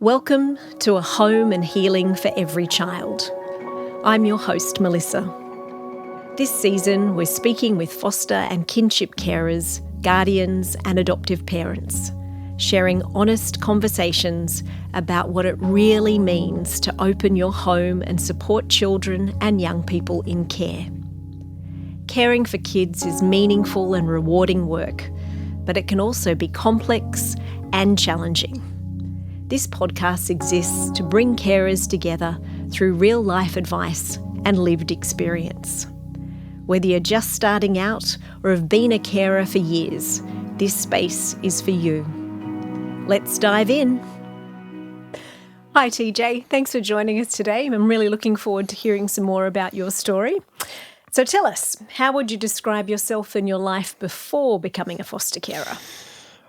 Welcome to A Home and Healing for Every Child. I'm your host, Melissa. This season, we're speaking with foster and kinship carers, guardians and adoptive parents, sharing honest conversations about what it really means to open your home and support children and young people in care. Caring for kids is meaningful and rewarding work, but it can also be complex and challenging. This podcast exists to bring carers together through real-life advice and lived experience. Whether you're just starting out or have been a carer for years, this space is for you. Let's dive in. Hi TJ, thanks for joining us today. I'm really looking forward to hearing some more about your story. So tell us, how would you describe yourself and your life before becoming a foster carer?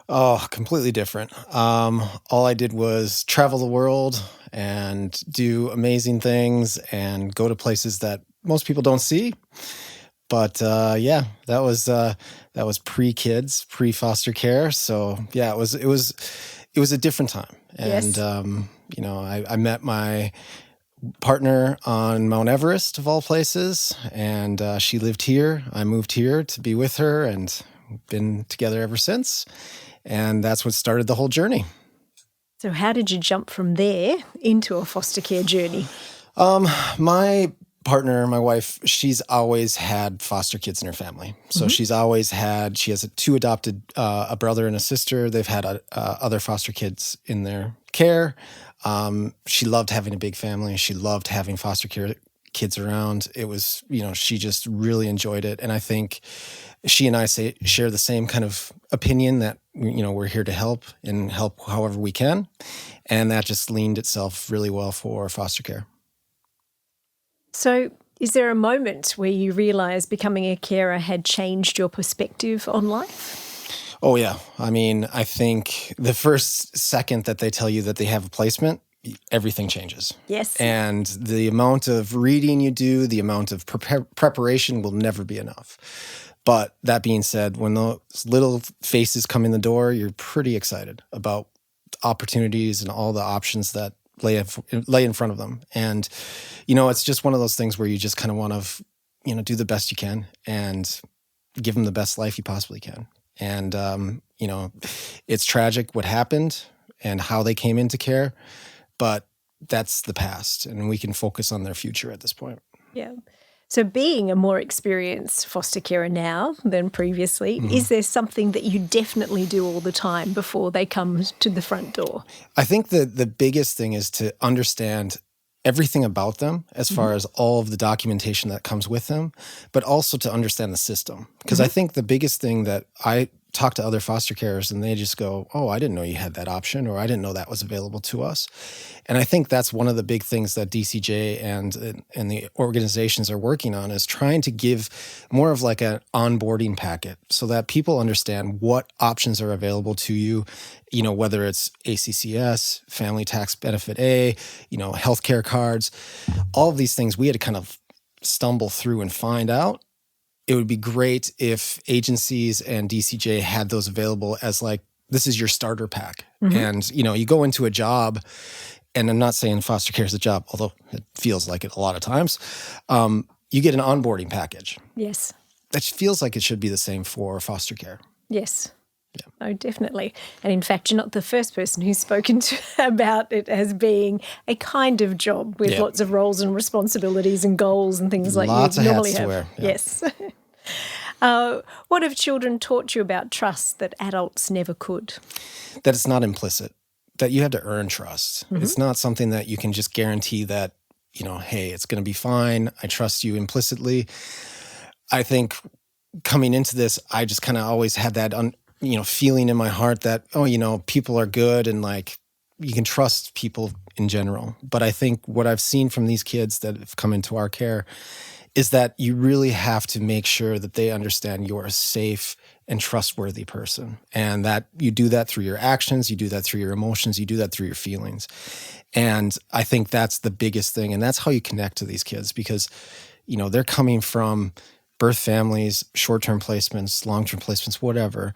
Oh, completely different. All I did was travel the world and do amazing things and go to places that most people don't see. But that was pre-kids, pre-foster care. So yeah, it was a different time. And Yes. I met my partner on Mount Everest of all places, and she lived here. I moved here to be with her, and we've been together ever since. And that's what started the whole journey. So how did you jump from there into a foster care journey? My partner, my wife, she's always had foster kids in her family. So she has two adopted, a brother and a sister. They've had other foster kids in their care. She loved having a big family. She loved having foster care kids around. It was, she just really enjoyed it. And I think she and I share the same kind of opinion that, we're here to help and help however we can. And that just leaned itself really well for foster care. So is there a moment where you realised becoming a carer had changed your perspective on life? Oh, yeah. I mean, I think the first second that they tell you that they have a placement, everything changes. Yes. And the amount of reading you do, the amount of preparation will never be enough. But that being said, when those little faces come in the door, you're pretty excited about opportunities and all the options that lay in front of them. And, it's just one of those things where you just kind of want to, do the best you can and give them the best life you possibly can. And, it's tragic what happened and how they came into care, but that's the past and we can focus on their future at this point. Yeah. So being a more experienced foster carer now than previously, is there something that you definitely do all the time before they come to the front door? I think the biggest thing is to understand everything about them as far as all of the documentation that comes with them, but also to understand the system. Because I think the biggest thing that I talk to other foster carers and they just go, oh, I didn't know you had that option, or I didn't know that was available to us. And I think that's one of the big things that DCJ and the organizations are working on, is trying to give more of like an onboarding packet so that people understand what options are available to you, whether it's ACCS, Family Tax Benefit A, healthcare cards, all of these things we had to kind of stumble through and find out. It would be great if agencies and DCJ had those available as like, this is your starter pack. And, you go into a job, and I'm not saying foster care is a job, although it feels like it a lot of times. You get an onboarding package. Yes. That feels like it should be the same for foster care. Yes. Yeah. Oh, definitely. And in fact, you're not the first person who's spoken about it as being a kind of job with lots of roles and responsibilities and goals and things like lots you of normally hats have. to wear. Yeah. Yes. What have children taught you about trust that adults never could? That it's not implicit, that you have to earn trust. It's not something that you can just guarantee that, hey, it's going to be fine. I trust you implicitly. I think coming into this, I just kind of always had that feeling in my heart that, people are good and like you can trust people in general. But I think what I've seen from these kids that have come into our care is that you really have to make sure that they understand you're a safe and trustworthy person. And that you do that through your actions, you do that through your emotions, you do that through your feelings. And I think that's the biggest thing. And that's how you connect to these kids, because, they're coming from birth families, short-term placements, long-term placements, whatever,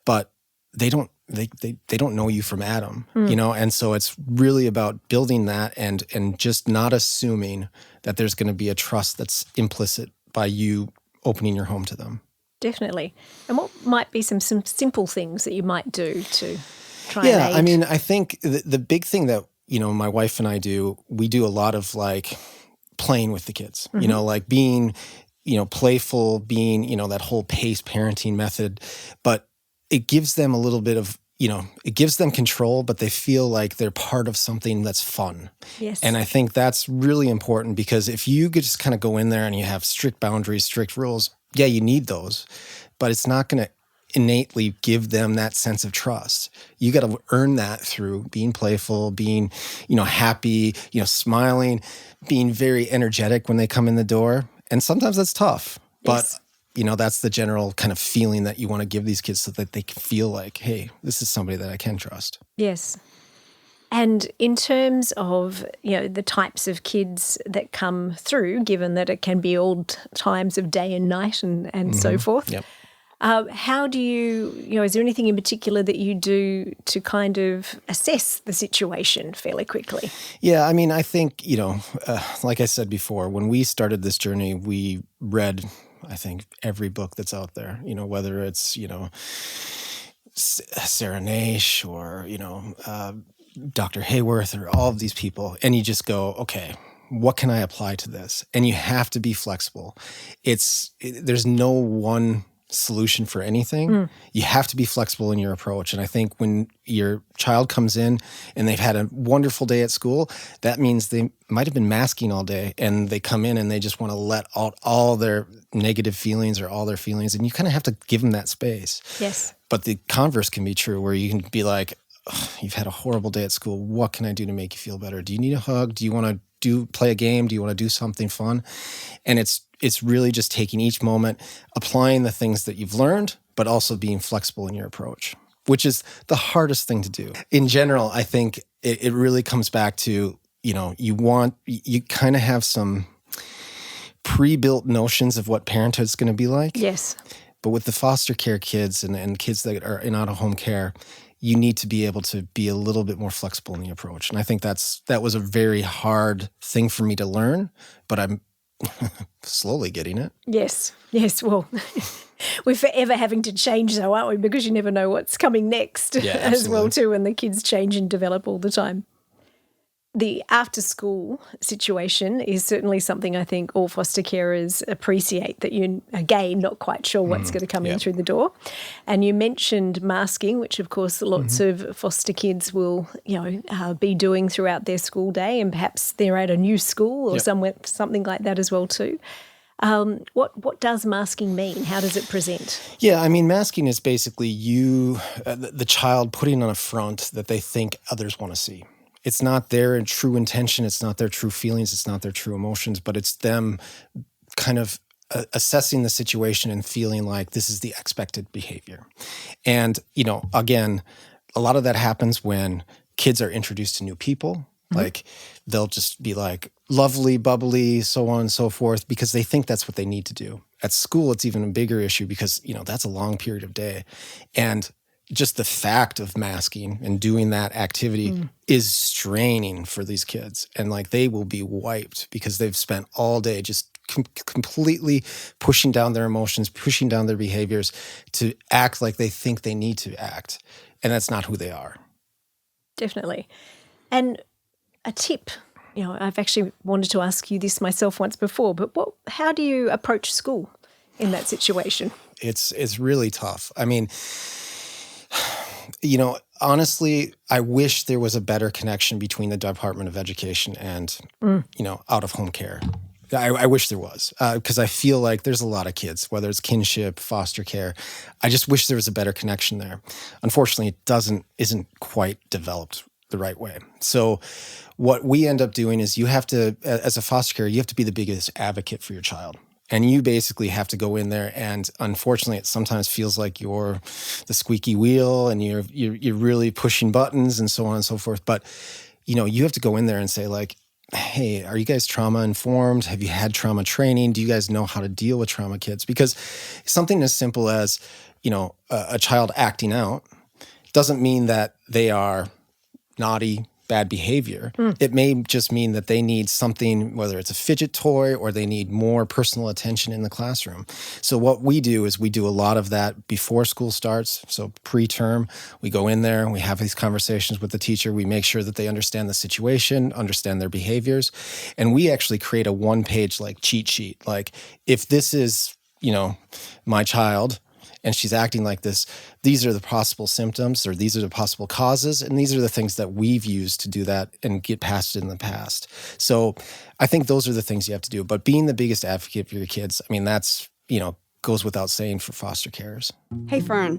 but they don't they don't know you from Adam, and so it's really about building that and just not assuming that there's going to be a trust that's implicit by you opening your home to them. Definitely. And what might be some simple things that you might do to try and aid? I mean, I think the big thing that, my wife and I do, we do a lot of like playing with the kids, like being, playful, being, that whole pace parenting method, but it gives them a little bit of, it gives them control, but they feel like they're part of something that's fun. Yes. And I think that's really important, because if you could just kind of go in there and you have strict boundaries, strict rules, yeah, you need those, but it's not going to innately give them that sense of trust. You got to earn that through being playful, being, happy, smiling, being very energetic when they come in the door. And sometimes that's tough, Yes. but that's the general kind of feeling that you want to give these kids, so that they can feel like, hey, this is somebody that I can trust. Yes. And in terms of, the types of kids that come through, given that it can be all times of day and night and so forth, Yep. How do you, is there anything in particular that you do to kind of assess the situation fairly quickly? Yeah, I mean, I think, like I said before, when we started this journey, we read, I think, every book that's out there, whether it's, Sarah Nash or, Dr. Hayworth or all of these people. And you just go, okay, what can I apply to this? And you have to be flexible. There's no one solution for anything. You have to be flexible in your approach. And I think when your child comes in and they've had a wonderful day at school, that means they might have been masking all day, and they come in and they just want to let out all their negative feelings or all their feelings. And you kind of have to give them that space. Yes. But the converse can be true, where you can be like, you've had a horrible day at school. What can I do to make you feel better? Do you need a hug? Do you want to play a game? Do you want to do something fun? And it's really just taking each moment, applying the things that you've learned, but also being flexible in your approach, which is the hardest thing to do. In general, I think it really comes back to, you kind of have some pre-built notions of what parenthood's going to be like. Yes. But with the foster care kids and kids that are in out-of-home care, you need to be able to be a little bit more flexible in the approach. And I think that was a very hard thing for me to learn, but I'm slowly getting it. Yes. Well, we're forever having to change though, aren't we? Because you never know what's coming next as well too, and the kids change and develop all the time. The after-school situation is certainly something I think all foster carers appreciate, that you're, again, not quite sure what's going to come in through the door. And you mentioned masking, which, of course, lots of foster kids will, be doing throughout their school day, and perhaps they're at a new school or something like that as well too. What does masking mean? How does it present? Yeah, I mean, masking is basically you, the child putting on a front that they think others want to see. It's not their true intention. It's not their true feelings. It's not their true emotions, but it's them kind of assessing the situation and feeling like this is the expected behavior. And, again, a lot of that happens when kids are introduced to new people. Like they'll just be like lovely, bubbly, so on and so forth, because they think that's what they need to do. At school, it's even a bigger issue because, that's a long period of day. And just the fact of masking and doing that activity is straining for these kids. And like they will be wiped because they've spent all day just completely pushing down their emotions, pushing down their behaviors to act like they think they need to act. And that's not who they are. Definitely. And a tip, I've actually wanted to ask you this myself once before, but how do you approach school in that situation? It's really tough. I mean, honestly, I wish there was a better connection between the Department of Education and, out-of-home care. I wish there was, because I feel like there's a lot of kids, whether it's kinship, foster care. I just wish there was a better connection there. Unfortunately, it isn't quite developed the right way. So what we end up doing is you have to, as a foster care, you have to be the biggest advocate for your child. And you basically have to go in there, and unfortunately, it sometimes feels like you're the squeaky wheel, and you're really pushing buttons and so on and so forth. But you have to go in there and say like, "Hey, are you guys trauma informed? Have you had trauma training? Do you guys know how to deal with trauma kids?" Because something as simple as a child acting out doesn't mean that they are naughty, bad behavior. It may just mean that they need something, whether it's a fidget toy or they need more personal attention in the classroom. So what we do is we do a lot of that before school starts. So pre-term, we go in there and we have these conversations with the teacher. We make sure that they understand the situation, understand their behaviors. And we actually create a one-page like cheat sheet. Like if this is, my child, and she's acting like this, these are the possible symptoms or these are the possible causes. And these are the things that we've used to do that and get past it in the past. So I think those are the things you have to do. But being the biggest advocate for your kids, that's, goes without saying for foster carers. Hey, Fern,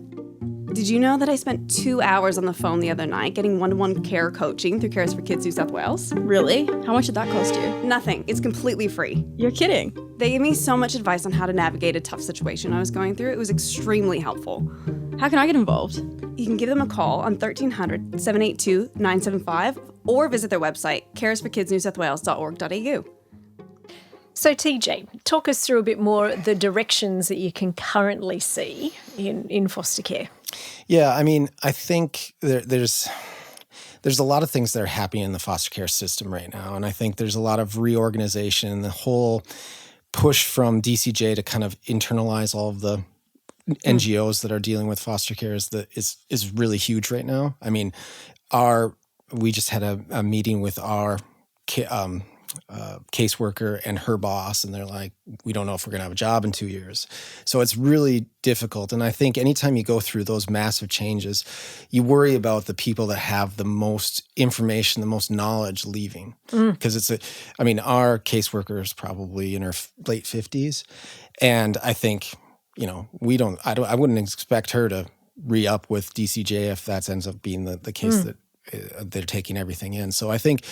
did you know that I spent 2 hours on the phone the other night getting one-to-one care coaching through Cares for Kids New South Wales? Really? How much did that cost you? Nothing. It's completely free. You're kidding. They gave me so much advice on how to navigate a tough situation I was going through. It was extremely helpful. How can I get involved? You can give them a call on 1300-782-975 or visit their website, caresforkidsnewsouthwales.org.au. So TJ, talk us through a bit more the directions that you can currently see in foster care. Yeah, I think there's a lot of things that are happening in the foster care system right now. And I think there's a lot of reorganization. The whole push from DCJ to kind of internalize all of the NGOs that are dealing with foster care is really huge right now. We just had a meeting with our caseworker and her boss, and they're like, we don't know if we're going to have a job in 2 years. So it's really difficult. And I think anytime you go through those massive changes, you worry about the people that have the most information, the most knowledge leaving. Because our caseworker is probably in her late 50s. And I think, I wouldn't expect her to re-up with DCJ if that ends up being the case that they're taking everything in. So I think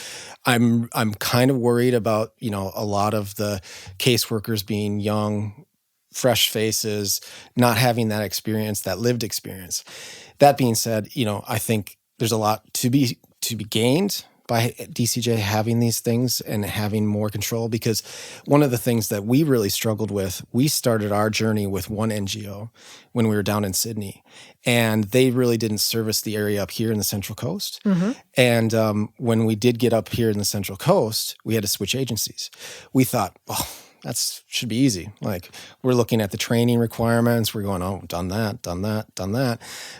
I'm kind of worried about, a lot of the caseworkers being young, fresh faces, not having that experience, that lived experience. That being said, I think there's a lot to be gained by DCJ having these things and having more control, because one of the things that we really struggled with, we started our journey with one NGO when we were down in Sydney, and they really didn't service the area up here in the Central Coast. And when we did get up here in the Central Coast, we had to switch agencies. We thought, that should be easy. Like, we're looking at the training requirements. We're going, done that.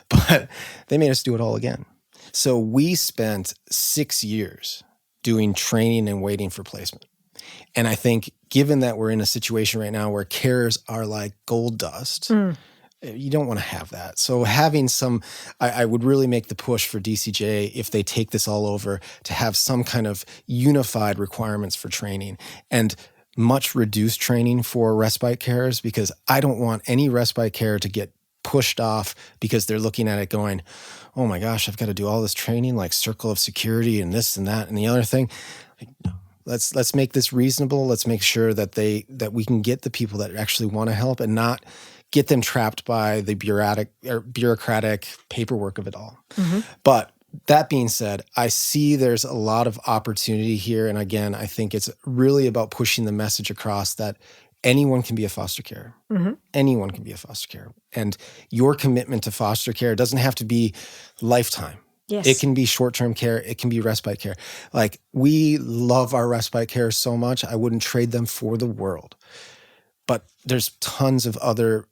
But they made us do it all again. So we spent 6 years doing training and waiting for placement. And I think given that we're in a situation right now where carers are like gold dust, you don't want to have that. So having I would really make the push for DCJ, if they take this all over, to have some kind of unified requirements for training and much reduced training for respite carers, because I don't want any respite carer to get pushed off because they're looking at it going, oh my gosh, I've got to do all this training, like circle of security and this and that and the other thing. Like, no. Let's make this reasonable. Let's make sure that we can get the people that actually want to help and not get them trapped by the bureaucratic paperwork of it all. But that being said, I see there's a lot of opportunity here. And again, I think it's really about pushing the message across that anyone can be a foster carer. Anyone can be a foster carer. And your commitment to foster care doesn't have to be lifetime. Yes. It can be short-term care. It can be respite care. Like, we love our respite care so much, I wouldn't trade them for the world. But there's tons of other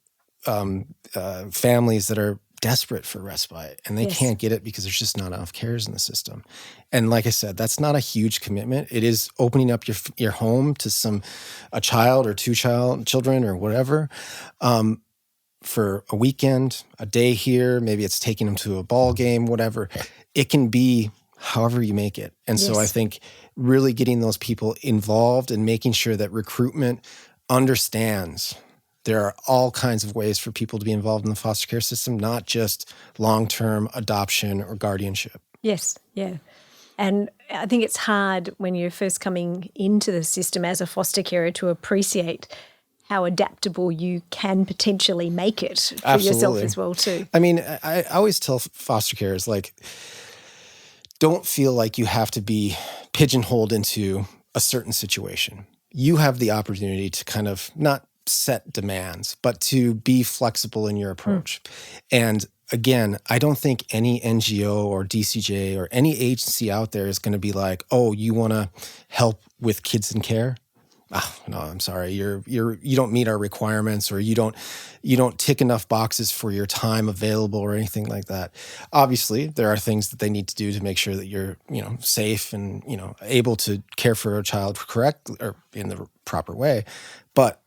families that are desperate for respite, and they can't get it because there's just not enough carers in the system. And like I said, that's not a huge commitment. It is opening up your home to a child or two children or whatever, for a weekend, a day here. Maybe it's taking them to a ball game, whatever. It can be however you make it. And so I think really getting those people involved and making sure that recruitment understands there are all kinds of ways for people to be involved in the foster care system, not just long-term adoption or guardianship. Yes, yeah. And I think it's hard when you're first coming into the system as a foster carer to appreciate how adaptable you can potentially make it for yourself as well too. I always tell foster carers, like, don't feel like you have to be pigeonholed into a certain situation. You have the opportunity to kind of not set demands, but to be flexible in your approach. And again, I don't think any NGO or DCJ or any agency out there is going to be like, oh, you want to help with kids in care? Oh, no, I'm sorry. You don't meet our requirements, or you don't tick enough boxes for your time available or anything like that. Obviously, there are things that they need to do to make sure that you're, safe and, able to care for a child correctly or in the proper way. But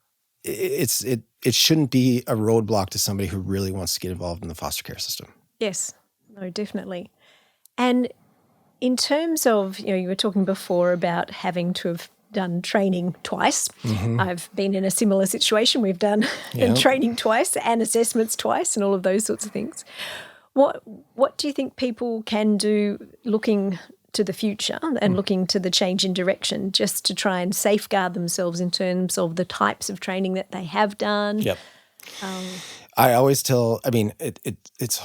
it shouldn't be a roadblock to somebody who really wants to get involved in the foster care system. Yes, no, definitely. And in terms of, you were talking before about having to have done training twice. Mm-hmm. I've been in a similar situation. We've done training twice and assessments twice and all of those sorts of things. What do you think people can do looking to the future and looking to the change in direction, just to try and safeguard themselves in terms of the types of training that they have done? Yep. I always tell, it's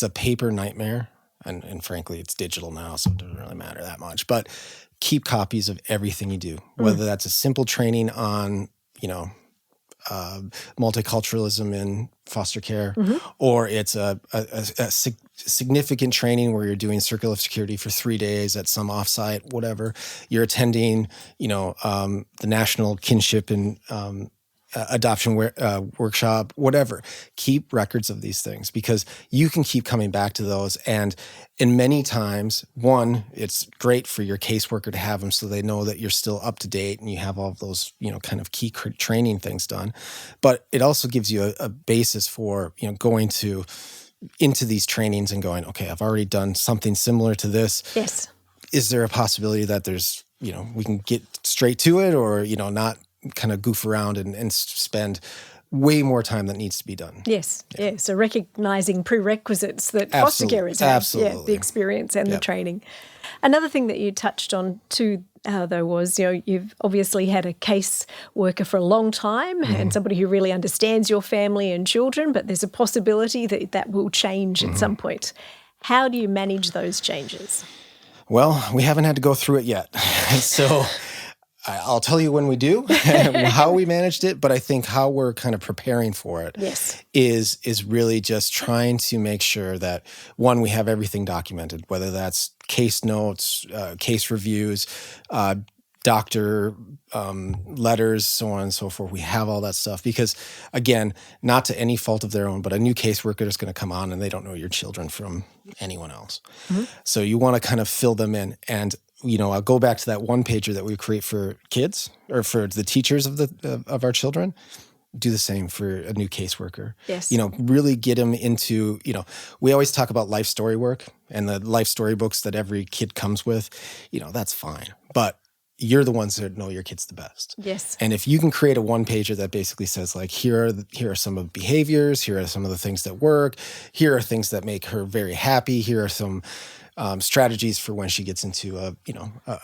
a paper nightmare, and frankly, it's digital now, so it doesn't really matter that much. But keep copies of everything you do, whether that's a simple training on, multiculturalism in foster care, or it's a significant training where you're doing circle of security for 3 days at some offsite, whatever. You're attending, the National Kinship and Adoption workshop, whatever. Keep records of these things, because you can keep coming back to those. And in many times, one, it's great for your caseworker to have them so they know that you're still up to date and you have all of those, kind of key training things done. But it also gives you a basis for, going into these trainings and going, okay, I've already done something similar to this. Yes. Is there a possibility that there's, we can get straight to it, or, not kind of goof around and spend way more time that needs to be done? Yes, yeah. So recognising prerequisites that foster carers have. Absolutely. The experience and the training. Another thing that you touched on too, though, was, you've obviously had a case worker for a long time and somebody who really understands your family and children, but there's a possibility that will change at some point. How do you manage those changes? Well, we haven't had to go through it yet. So I'll tell you when we do, how we managed it, but I think how we're kind of preparing for it is really just trying to make sure that, one, we have everything documented, whether that's case notes, case reviews, doctor letters, so on and so forth. We have all that stuff because, again, not to any fault of their own, but a new caseworker is going to come on and they don't know your children from anyone else. So you want to kind of fill them in. And I'll go back to that one pager that we create for kids or for the teachers of our children. Do the same for a new caseworker. Yes. Really get them into, we always talk about life story work and the life story books that every kid comes with. That's fine. But you're the ones that know your kids the best. Yes. And if you can create a one pager that basically says, like, here are some of the behaviors, here are some of the things that work, here are things that make her very happy, here are some strategies for when she gets into a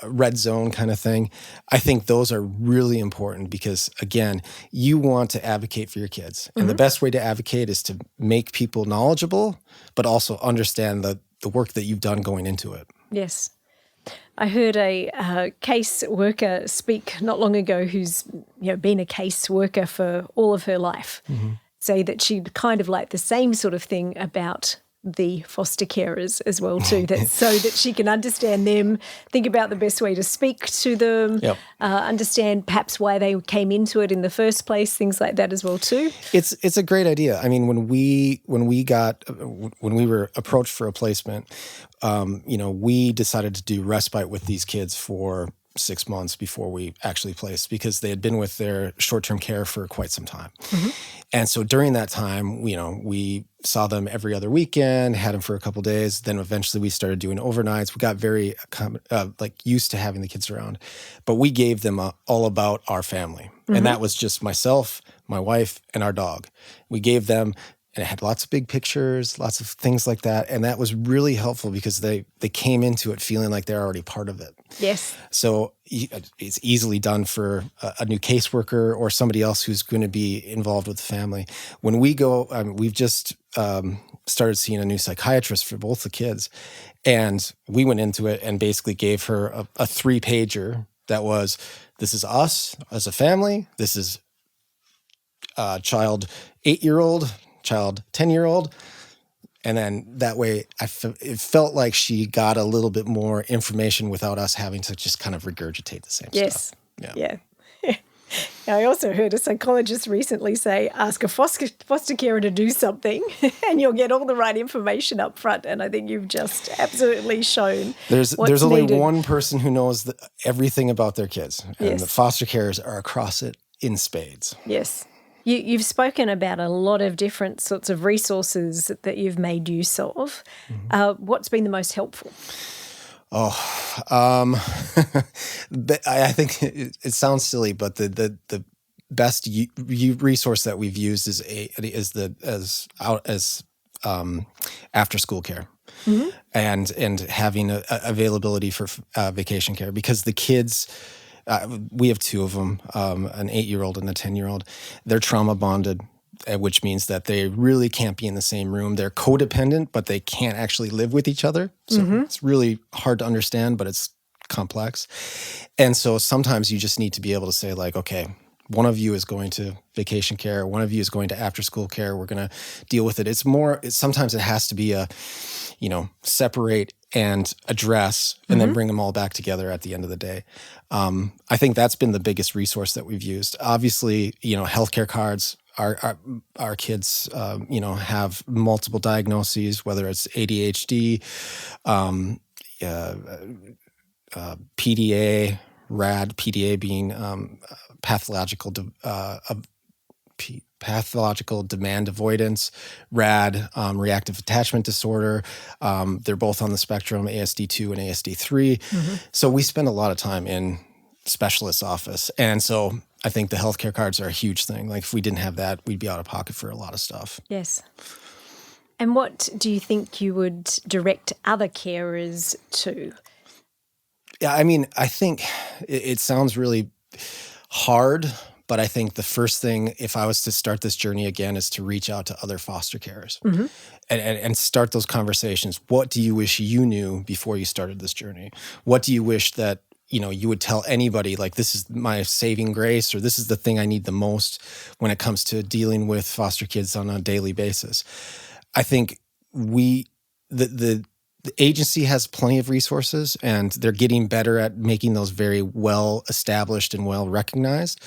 red zone kind of thing. I think those are really important because, again, you want to advocate for your kids. And the best way to advocate is to make people knowledgeable, but also understand the work that you've done going into it. Yes. I heard a case worker speak not long ago who's been a case worker for all of her life, say that she'd kind of like the same sort of thing about the foster carers as well too, that so that she can understand them, think about the best way to speak to them, understand perhaps why they came into it in the first place, things like that as well too. It's a great idea. I mean, when we were approached for a placement, we decided to do respite with these kids for 6 months before we actually placed, because they had been with their short-term care for quite some time. And so during that time, we saw them every other weekend, had them for a couple of days. Then eventually we started doing overnights. We got very used to having the kids around, but we gave them all about our family. And that was just myself, my wife, and our dog. We gave them, and it had lots of big pictures, lots of things like that. And that was really helpful because they came into it feeling like they're already part of it. Yes. So it's easily done for a new caseworker or somebody else who's going to be involved with the family. When we go, we've just started seeing a new psychiatrist for both the kids. And we went into it and basically gave her a 3-pager that was, this is us as a family. This is child 8-year-old, child 10-year-old. And then that way, it felt like she got a little bit more information without us having to just kind of regurgitate the same Yes. stuff. Yeah. Yeah. I also heard a psychologist recently say, ask a foster carer to do something and you'll get all the right information up front. And I think you've just absolutely shown There's what's only needed. one person who knows everything about their kids, and Yes. the foster carers are across it in spades. Yes. You've spoken about a lot of different sorts of resources that you've made use of. What's been the most helpful? I think it sounds silly, but the best resource that we've used is after school care, and having a availability for vacation care, because the kids. We have two of them, an 8-year-old and a 10-year-old. They're trauma bonded, which means that they really can't be in the same room. They're codependent, but they can't actually live with each other. So it's really hard to understand, but it's complex. And so sometimes you just need to be able to say, like, okay, one of you is going to vacation care, one of you is going to after school care. We're going to deal with it. Sometimes it has to be a, separate and address and then bring them all back together at the end of the day. I think that's been the biggest resource that we've used. Obviously, healthcare cards. Our kids, have multiple diagnoses, whether it's ADHD, PDA, RAD, PDA being pathological demand avoidance, RAD, reactive attachment disorder. They're both on the spectrum, ASD2 and ASD3. So we spend a lot of time in specialist's office. And so I think the healthcare cards are a huge thing. Like if we didn't have that, we'd be out of pocket for a lot of stuff. Yes. And what do you think you would direct other carers to? Yeah, I mean, I think it sounds really hard, but I think the first thing, if I was to start this journey again, is to reach out to other foster carers and start those conversations. What do you wish you knew before you started this journey? What do you wish that you would tell anybody, like, this is my saving grace, or this is the thing I need the most when it comes to dealing with foster kids on a daily basis? I think the agency has plenty of resources, and they're getting better at making those very well established and well recognized.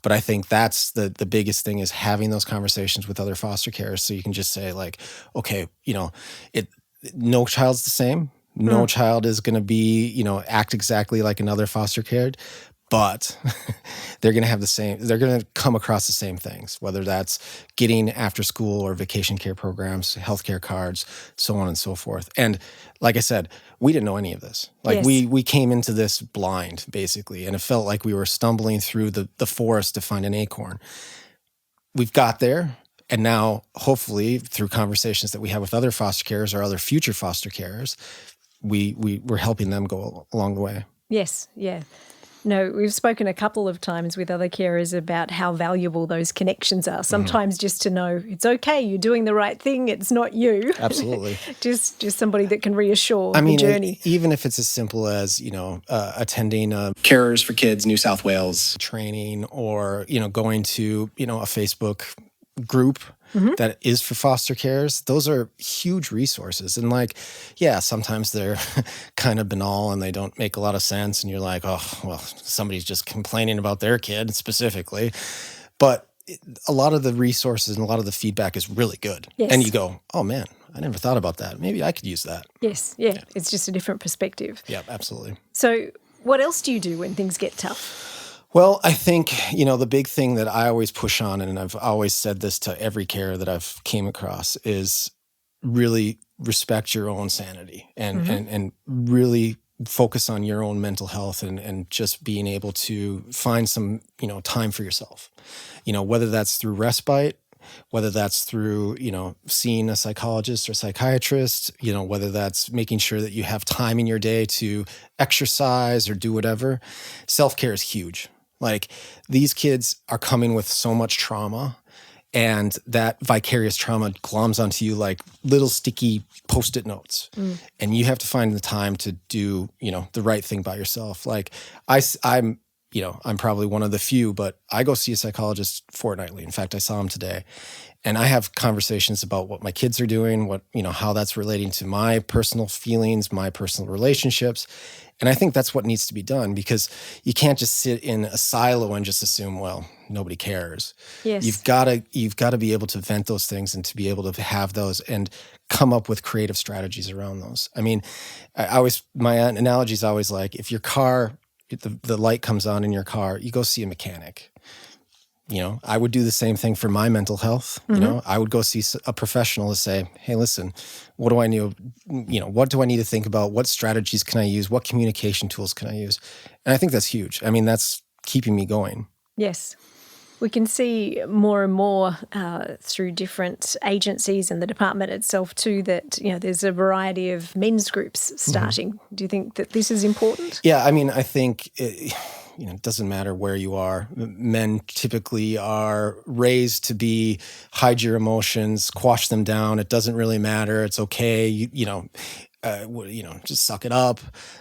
But I think that's the biggest thing, is having those conversations with other foster carers, so you can just say, like, okay, no child's the same. No child is going to be, act exactly like another foster cared, but they're going to come across the same things, whether that's getting after school or vacation care programs, healthcare cards, so on and so forth. And like I said, we didn't know any of this. Like Yes. we came into this blind, basically, and it felt like we were stumbling through the forest to find an acorn. We've got there. And now, hopefully, through conversations that we have with other foster carers or other future foster carers, we're helping them go along the way. Yes, yeah. No, we've spoken a couple of times with other carers about how valuable those connections are. Sometimes just to know it's okay, you're doing the right thing, it's not you. Absolutely. just somebody that can reasure I mean, the journey. Even if it's as simple as, attending a Carers for Kids New South Wales training, or, going to, a Facebook group that is for foster carers, those are huge resources. And sometimes they're kind of banal and they don't make a lot of sense. And you're like, oh, well, somebody's just complaining about their kid specifically. But a lot of the resources and a lot of the feedback is really good. Yes. And you go, oh man, I never thought about that. Maybe I could use that. Yes, yeah. It's just a different perspective. Yeah, absolutely. So what else do you do when things get tough? Well, I think, the big thing that I always push on, and I've always said this to every carer that I've came across, is really respect your own sanity and really focus on your own mental health and just being able to find some, time for yourself, whether that's through respite, whether that's through, seeing a psychologist or psychiatrist, whether that's making sure that you have time in your day to exercise or do whatever. Self-care is huge. Like, these kids are coming with so much trauma, and that vicarious trauma gloms onto you like little sticky Post-it notes. And you have to find the time to do, the right thing by yourself. Like, I'm probably one of the few, but I go see a psychologist fortnightly. In fact, I saw him today. And I have conversations about what my kids are doing, how that's relating to my personal feelings, my personal relationships. And I think that's what needs to be done, because you can't just sit in a silo and just assume, well, nobody cares. Yes. You've got to be able to vent those things and to be able to have those and come up with creative strategies around those. I mean, my analogy is always like, if your car, the light comes on in your car, you go see a mechanic. I would do the same thing for my mental health. I would go see a professional to say, hey, listen, what do I need? What do I need to think about? What strategies can I use? What communication tools can I use? And I think that's huge. I mean, that's keeping me going. Yes. We can see more and more through different agencies and the department itself too that, there's a variety of men's groups starting. Do you think that this is important? Yeah, I mean, I think it doesn't matter where you are. Men typically are raised to hide your emotions, quash them down. It doesn't really matter. It's okay. Just suck it up.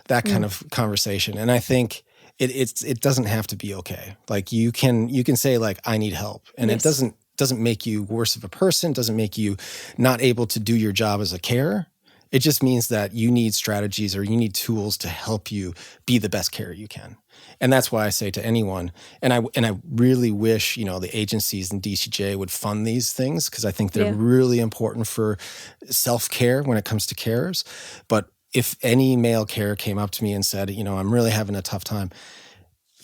That kind of conversation. And I think it doesn't have to be okay. Like you can say like, I need help, and yes. It doesn't make you worse of a person. Doesn't make you not able to do your job as a carer. It just means that you need strategies or you need tools to help you be the best carer you can. And that's why I say to anyone, and I really wish, the agencies and DCJ would fund these things, because I think they're really important for self-care when it comes to carers. But if any male carer came up to me and said, I'm really having a tough time,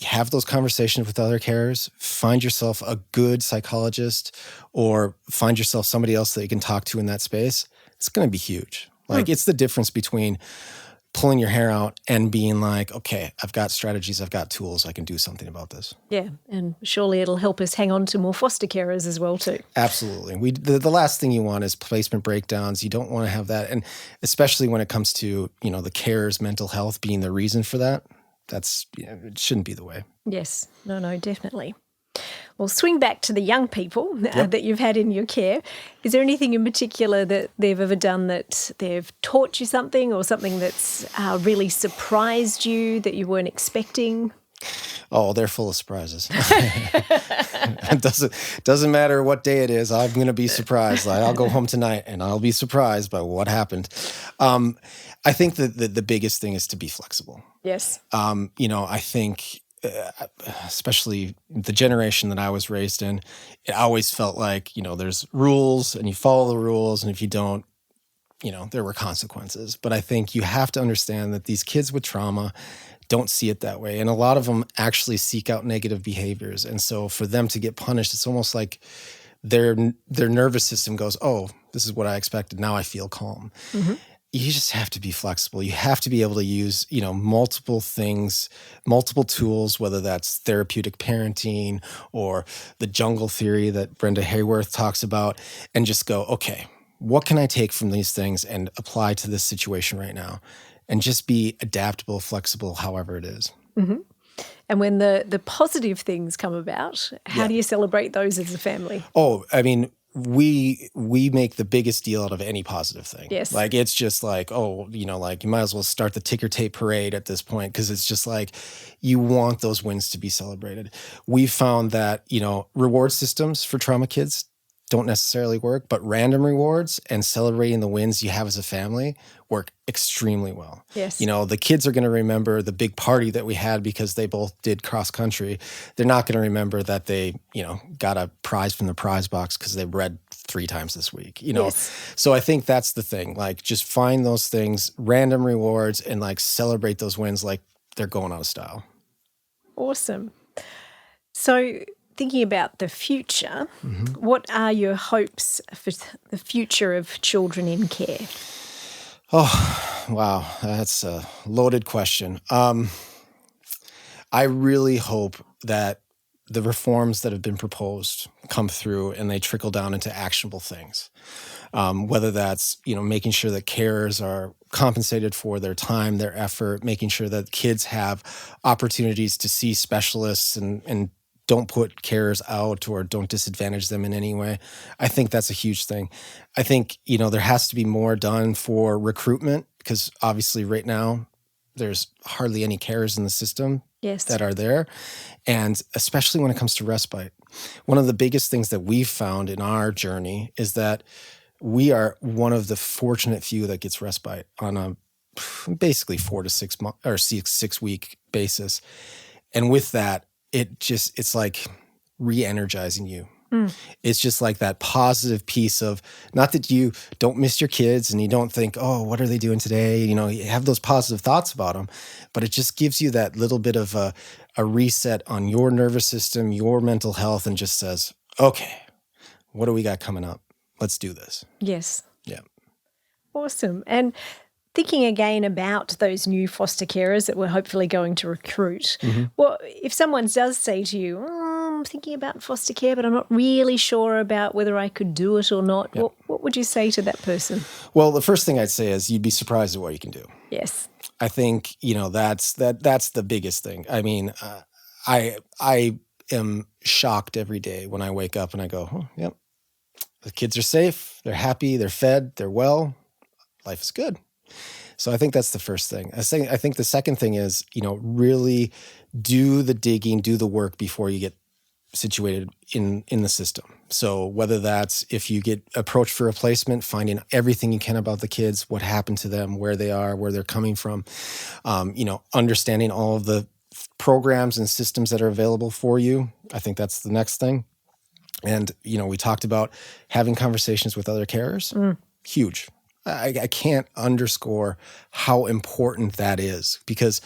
have those conversations with other carers, find yourself a good psychologist or find yourself somebody else that you can talk to in that space. It's going to be huge. Like it's the difference between pulling your hair out and being like, okay, I've got strategies, I've got tools, I can do something about this. Yeah, and surely it'll help us hang on to more foster carers as well too. Absolutely. The last thing you want is placement breakdowns. You don't want to have that. And especially when it comes to, the carer's mental health being the reason for that, it shouldn't be the way. Yes, no, definitely. Well, swing back to the young people that you've had in your care. Is there anything in particular that they've ever done that they've taught you something or something that's really surprised you that you weren't expecting? Oh, they're full of surprises. It doesn't matter what day it is. I'm going to be surprised. Like, I'll go home tonight and I'll be surprised by what happened. I think that the biggest thing is to be flexible. Yes. I think especially the generation that I was raised in, it always felt like, there's rules and you follow the rules. And if you don't, there were consequences. But I think you have to understand that these kids with trauma don't see it that way. And a lot of them actually seek out negative behaviors. And so for them to get punished, it's almost like their nervous system goes, oh, this is what I expected. Now I feel calm. Mm-hmm. You just have to be flexible. You have to be able to use, multiple things, multiple tools, whether that's therapeutic parenting or the jungle theory that Brenda Hayworth talks about, and just go, okay, what can I take from these things and apply to this situation right now? And just be adaptable, flexible, however it is. Mm-hmm. And when the positive things come about, how do you celebrate those as a family? Oh, I mean, we make the biggest deal out of any positive thing. Yes. Like, it's just like, you might as well start the ticker tape parade at this point, because it's just like you want those wins to be celebrated. We found that, reward systems for trauma kids don't necessarily work, but random rewards and celebrating the wins you have as a family work extremely well. Yes. The kids are going to remember the big party that we had because they both did cross country. They're not going to remember that they, got a prize from the prize box because they read 3 times this week, Yes. So I think that's the thing. Like, just find those things, random rewards, and like celebrate those wins like they're going out of style. Awesome. So, thinking about the future, what are your hopes for the future of children in care? Oh, wow. That's a loaded question. I really hope that the reforms that have been proposed come through and they trickle down into actionable things. Whether that's, making sure that carers are compensated for their time, their effort, making sure that kids have opportunities to see specialists and don't put carers out or don't disadvantage them in any way. I think that's a huge thing. I think, there has to be more done for recruitment, because obviously right now there's hardly any carers in the system. Yes. that are there. And especially when it comes to respite, one of the biggest things that we've found in our journey is that we are one of the fortunate few that gets respite on a basically 4 to 6 month or 6 week basis. And with that, it's like re-energizing you. It's just like that positive piece of, not that you don't miss your kids and you don't think, oh, what are they doing today? You have those positive thoughts about them, but it just gives you that little bit of a reset on your nervous system, your mental health, and just says, okay, what do we got coming up? Let's do this. Yes. Yeah. Awesome. And thinking again about those new foster carers that we're hopefully going to recruit, well, if someone does say to you, I'm thinking about foster care, but I'm not really sure about whether I could do it or not, what would you say to that person? Well, the first thing I'd say is you'd be surprised at what you can do. Yes. I think, that's the biggest thing. I mean, I am shocked every day when I wake up and I go, oh, yep, the kids are safe, they're happy, they're fed, they're well, life is good. So I think that's the first thing. I think the second thing is, really do the digging, do the work before you get situated in the system. So whether that's if you get approached for a placement, finding everything you can about the kids, what happened to them, where they are, where they're coming from, understanding all of the programs and systems that are available for you. I think that's the next thing. And, we talked about having conversations with other carers. Huge. I can't underscore how important that is, because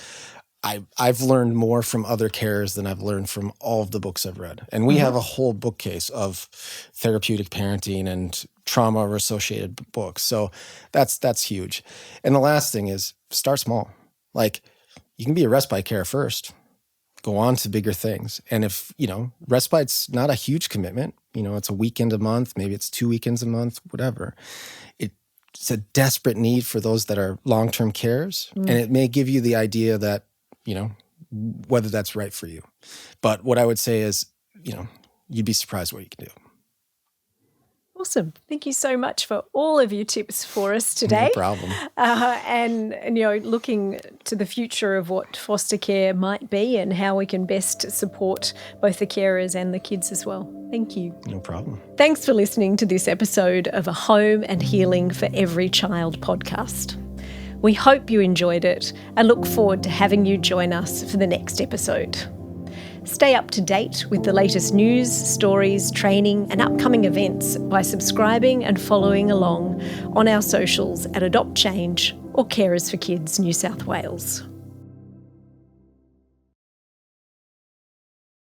I've learned more from other carers than I've learned from all of the books I've read. And we have a whole bookcase of therapeutic parenting and trauma-associated books. So that's huge. And the last thing is start small. Like, you can be a respite care first. Go on to bigger things. And if, respite's not a huge commitment, it's a weekend a month, maybe it's 2 weekends a month, whatever. It's a desperate need for those that are long-term carers. And it may give you the idea that, whether that's right for you. But what I would say is, you'd be surprised what you can do. Awesome. Thank you so much for all of your tips for us today. No problem. And looking to the future of what foster care might be and how we can best support both the carers and the kids as well. Thank you. No problem. Thanks for listening to this episode of A Home and Healing for Every Child podcast. We hope you enjoyed it and look forward to having you join us for the next episode. Stay up to date with the latest news, stories, training and upcoming events by subscribing and following along on our socials at Adopt Change or Carers for Kids New South Wales.